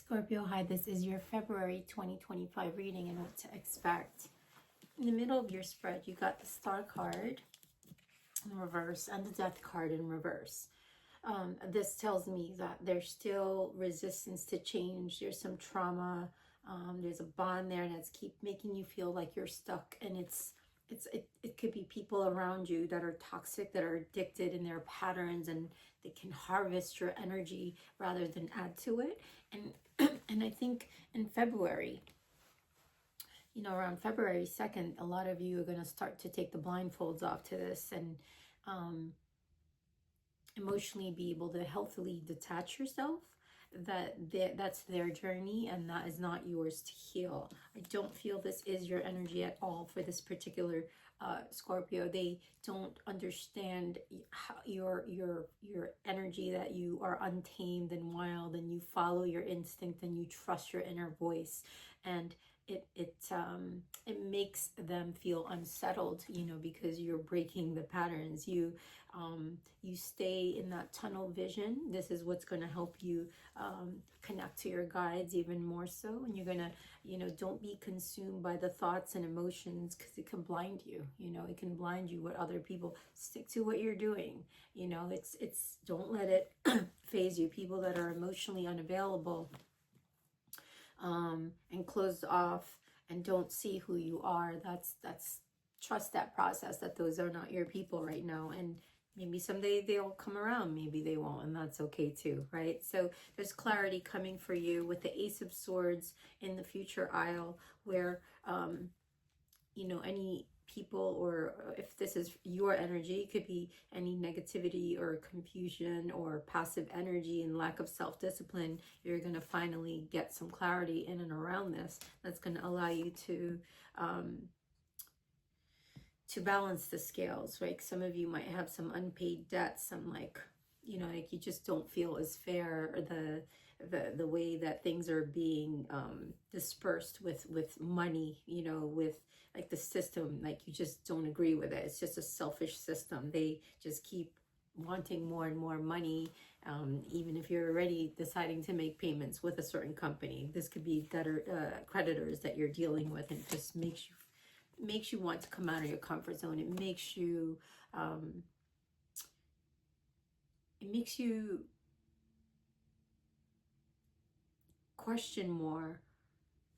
Scorpio, hi, this is your February 2025 reading and what to expect. In the middle of your spread, you got the Star card in reverse and the Death card in reverse. This tells me that there's still resistance to change. There's some trauma. There's a bond there that's keep making you feel like you're stuck, and it could be people around you that are toxic, that are addicted in their patterns, and they can harvest your energy rather than add to it. And and I think in February, around February 2nd, a lot of you are going to start to take the blindfolds off to this and emotionally be able to healthily detach yourself. That's their journey, and that is not yours to heal. I don't feel this is your energy at all for this particular Scorpio. They don't understand how your energy, that you are untamed and wild, and you follow your instinct and you trust your inner voice, and it makes them feel unsettled, because you're breaking the patterns. You stay in that tunnel vision. This is what's going to help you connect to your guides even more so. And you're going to, don't be consumed by the thoughts and emotions, because it can blind you. It can blind you what other people. Stick to what you're doing. It's don't let it phase you. People that are emotionally unavailable and closed off and don't see who you are, that's trust that process, that those are not your people right now. And maybe someday they'll come around, maybe they won't, and that's okay too, right? So there's clarity coming for you with the Ace of Swords in the future aisle, where any people, or if this is your energy, it could be any negativity or confusion or passive energy and lack of self-discipline. You're going to finally get some clarity in and around this that's going to allow you to balance the scales, right? Some of you might have some unpaid debts, some like you just don't feel as fair, or the way that things are being dispersed with money, with like the system, like you just don't agree with it. It's just a selfish system. They just keep wanting more and more money, even if you're already deciding to make payments with a certain company. This could be debtor creditors that you're dealing with, and it just makes you want to come out of your comfort zone. It makes you question more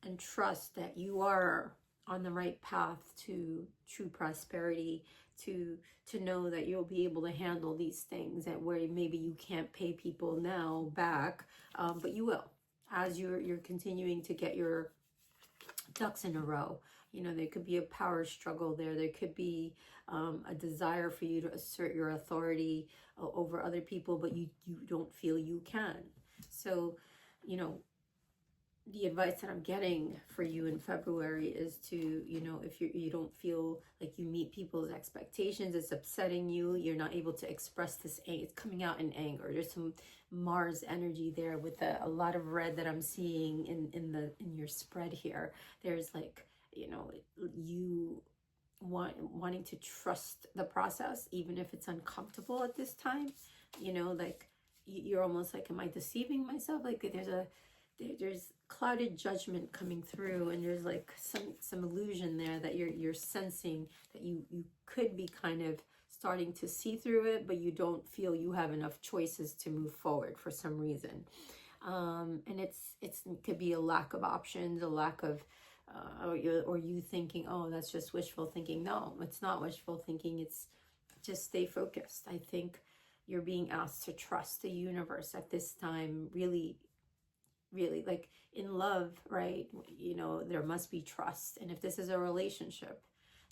and trust that you are on the right path to true prosperity, to know that you'll be able to handle these things, and where maybe you can't pay people now back, but you will, as you're continuing to get your ducks in a row. There could be a power struggle there. There could be a desire for you to assert your authority over other people, but you don't feel you can. So, the advice that I'm getting for you in February is to, if you don't feel like you meet people's expectations, it's upsetting you, you're not able to express this, it's coming out in anger. There's some Mars energy there with a lot of red that I'm seeing in your spread here. There's like, you wanting to trust the process, even if it's uncomfortable at this time. Like you're almost like, am I deceiving myself? Like there's clouded judgment coming through, and there's like some illusion there that you're sensing, that you could be kind of starting to see through it, but you don't feel you have enough choices to move forward for some reason. And it could be a lack of options, a lack of or you thinking, oh, that's just wishful thinking. No, it's not wishful thinking. It's just stay focused. I think you're being asked to trust the universe at this time. Really, like in love, right? There must be trust. And if this is a relationship,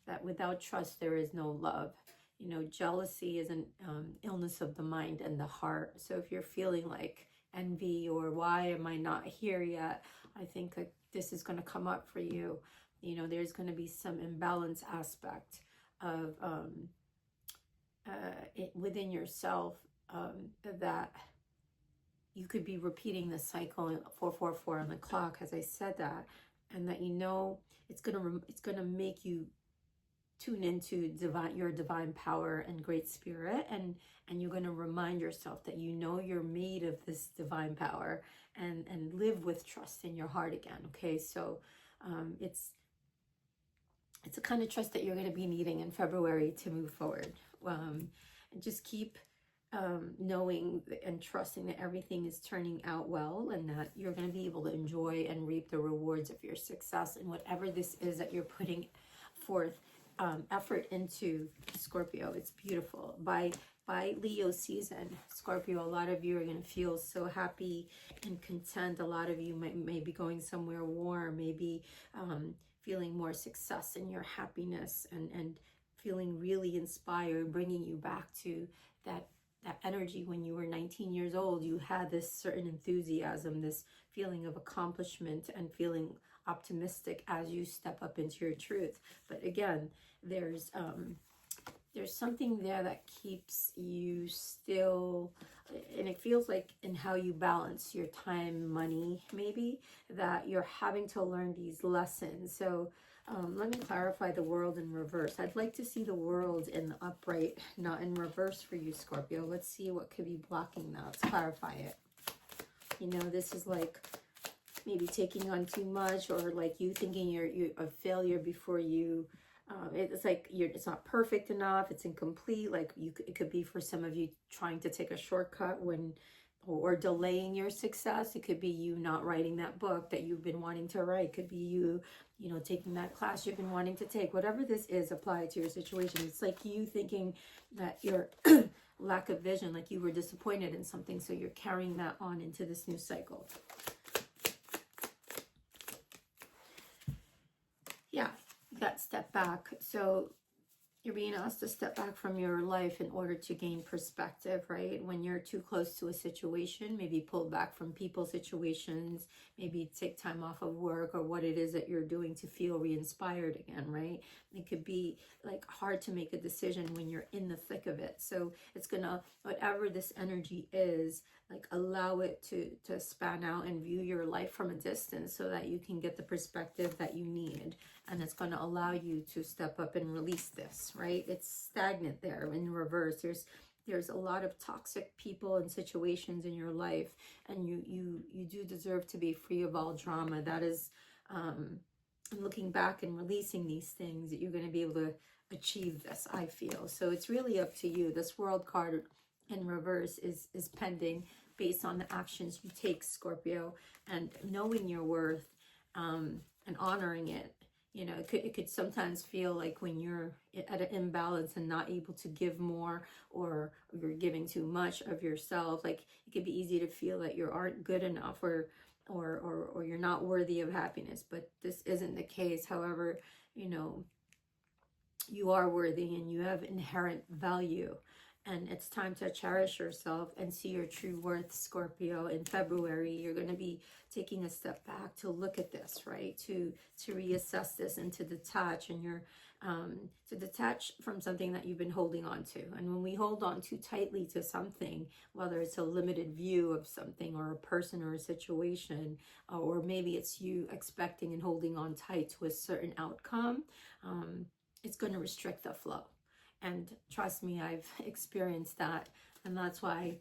that without trust, there is no love. Jealousy is an illness of the mind and the heart. So if you're feeling like envy, or why am I not here yet, I think that this is going to come up for you. There's going to be some imbalance aspect of within yourself, that you could be repeating the cycle in 444 on the clock, as I said that, and that it's gonna make you tune into your divine power and great spirit, and you're going to remind yourself that you know you're made of this divine power, and live with trust in your heart again. Okay, so it's a kind of trust that you're going to be needing in February to move forward. And just keep knowing and trusting that everything is turning out well, and that you're going to be able to enjoy and reap the rewards of your success in whatever this is that you're putting forth effort into, Scorpio. It's beautiful. By Leo season, Scorpio, a lot of you are going to feel so happy and content. A lot of you may be going somewhere warm, maybe feeling more success in your happiness, and feeling really inspired, bringing you back to that energy when you were 19 years old. You had this certain enthusiasm, this feeling of accomplishment, and feeling optimistic as you step up into your truth. But again, there's something there that keeps you still, and it feels like in how you balance your time, money, maybe, that you're having to learn these lessons. So let me clarify the world in reverse. I'd like to see the world in the upright, not in reverse for you, Scorpio. Let's see what could be blocking that. Let's clarify it. You know, this is like maybe taking on too much, or like you thinking you're a failure before you. It's like it's not perfect enough. It's incomplete. Like it could be for some of you trying to take a shortcut or delaying your success. It could be you not writing that book that you've been wanting to write. It could be you taking that class you've been wanting to take. Whatever this is, apply to your situation. It's like you thinking that your lack of vision, like you were disappointed in something, so you're carrying that on into this new cycle. Yeah, you got to step back. So you're being asked to step back from your life in order to gain perspective, right? When you're too close to a situation, maybe pull back from people, situations, maybe take time off of work or what it is that you're doing to feel re-inspired again, right? It could be like hard to make a decision when you're in the thick of it. So it's gonna, whatever this energy is, like allow it to span out and view your life from a distance so that you can get the perspective that you need. And it's going to allow you to step up and release this, right? It's stagnant there in reverse. There's a lot of toxic people and situations in your life, and you do deserve to be free of all drama. That is, looking back and releasing these things, that you're going to be able to achieve this, I feel. So it's really up to you. This World card in reverse is pending based on the actions you take, Scorpio, and knowing your worth, and honoring it. You know, it could sometimes feel like when you're at an imbalance and not able to give more, or you're giving too much of yourself, like it could be easy to feel that you aren't good enough, or you're not worthy of happiness. But this isn't the case. However, you are worthy and you have inherent value. And it's time to cherish yourself and see your true worth, Scorpio. In February, you're going to be taking a step back to look at this, right? To reassess this and to detach, and to detach from something that you've been holding on to. And when we hold on too tightly to something, whether it's a limited view of something or a person or a situation, or maybe it's you expecting and holding on tight to a certain outcome, it's going to restrict the flow. And trust me, I've experienced that. And that's why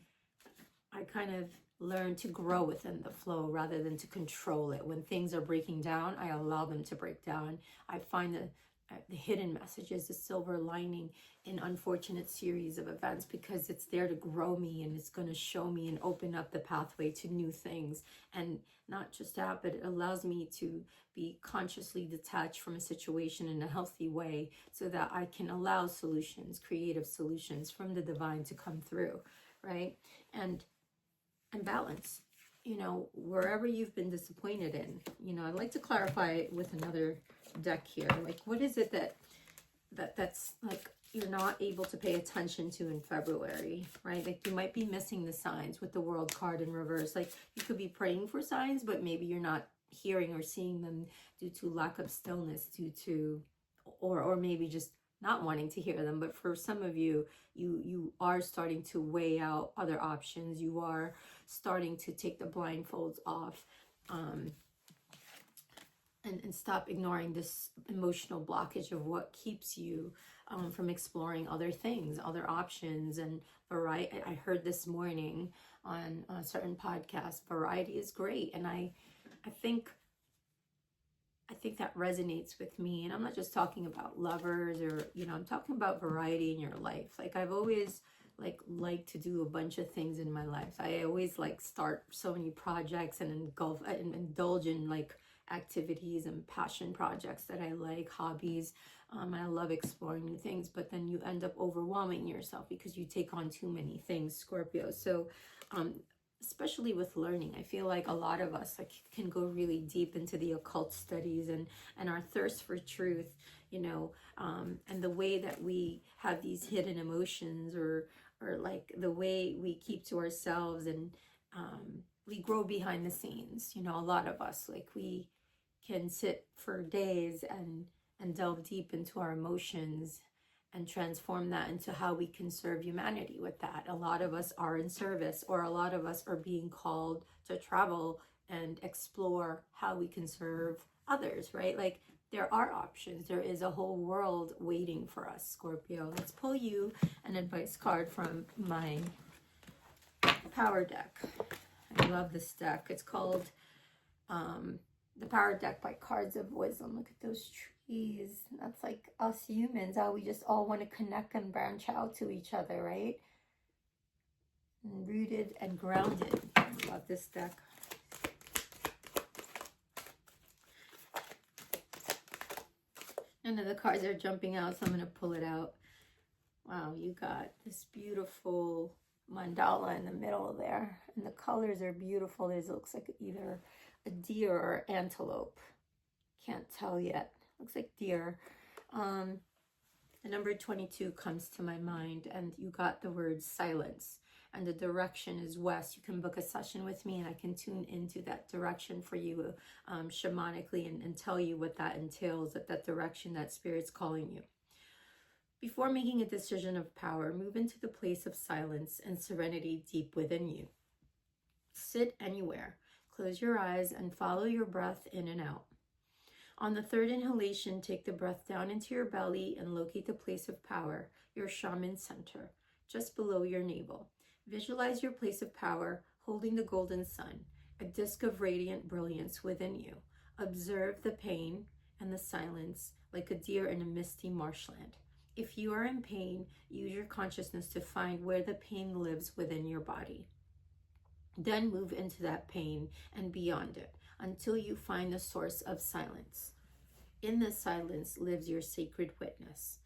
I kind of learned to grow within the flow rather than to control it. When things are breaking down, I allow them to break down. I find the hidden messages, the silver lining in unfortunate series of events, because it's there to grow me, and it's going to show me and open up the pathway to new things. And not just that, but it allows me to be consciously detached from a situation in a healthy way, so that I can allow solutions, creative solutions from the divine to come through, right? And balance, wherever you've been disappointed in. I'd like to clarify it with another deck here. Like, what is it that's like you're not able to pay attention to in February, right? Like, you might be missing the signs with the World card in reverse. Like, you could be praying for signs, but maybe you're not hearing or seeing them due to lack of stillness, or maybe just not wanting to hear them. But for some of you, you are starting to weigh out other options. You are starting to take the blindfolds off. and stop ignoring this emotional blockage of what keeps you from exploring other things, other options, and variety. I heard this morning on a certain podcast, variety is great, and I think that resonates with me. And I'm not just talking about lovers, or I'm talking about variety in your life. Like, I've always like to do a bunch of things in my life. I always start so many projects and engulf and indulge in activities and passion projects that I like, hobbies. I love exploring new things, but then you end up overwhelming yourself because you take on too many things, Scorpio. So especially with learning, I feel like a lot of us can go really deep into the occult studies and our thirst for truth, and the way that we have these hidden emotions, or the way we keep to ourselves, and we grow behind the scenes. A lot of us, we can sit for days and delve deep into our emotions and transform that into how we can serve humanity with that. A lot of us are in service, or a lot of us are being called to travel and explore how we can serve others, right? There are options. There is a whole world waiting for us, Scorpio. Let's pull you an advice card from my power deck. I love this deck. It's called the Power Deck by Cards of Wisdom. Look at those trees. That's like us humans, how we just all want to connect and branch out to each other, right? And rooted and grounded. I love this deck. None of the cards are jumping out, so I'm going to pull it out. Wow, you got this beautiful mandala in the middle there. And the colors are beautiful. It looks like either a deer or antelope. Can't tell yet. Looks like deer. The number 22 comes to my mind, and you got the word silence, and the direction is west. You can book a session with me, and I can tune into that direction for you shamanically, and tell you what that entails, that direction that Spirit's calling you. Before making a decision of power, move into the place of silence and serenity deep within you. Sit anywhere. Close your eyes and follow your breath in and out. On the third inhalation, take the breath down into your belly and locate the place of power, your shaman center, just below your navel. Visualize your place of power holding the golden sun, a disk of radiant brilliance within you. Observe the pain and the silence like a deer in a misty marshland. If you are in pain, use your consciousness to find where the pain lives within your body. Then move into that pain and beyond it until you find the source of silence. In this silence lives your sacred witness,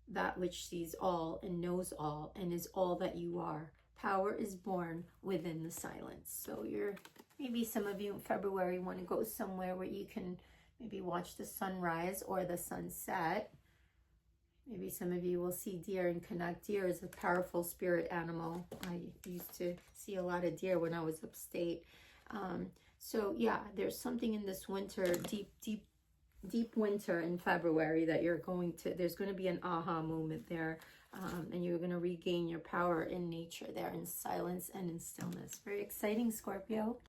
that which sees all and knows all and is all that you are. Power is born within the silence. So maybe some of you in February want to go somewhere where you can maybe watch the sunrise or the sunset. Maybe some of you will see deer and connect. Deer is a powerful spirit animal. I used to see a lot of deer when I was upstate. So yeah, there's something in this winter, deep winter in February, that there's going to be an aha moment there. And you're going to regain your power in nature there, in silence and in stillness. Very exciting, Scorpio.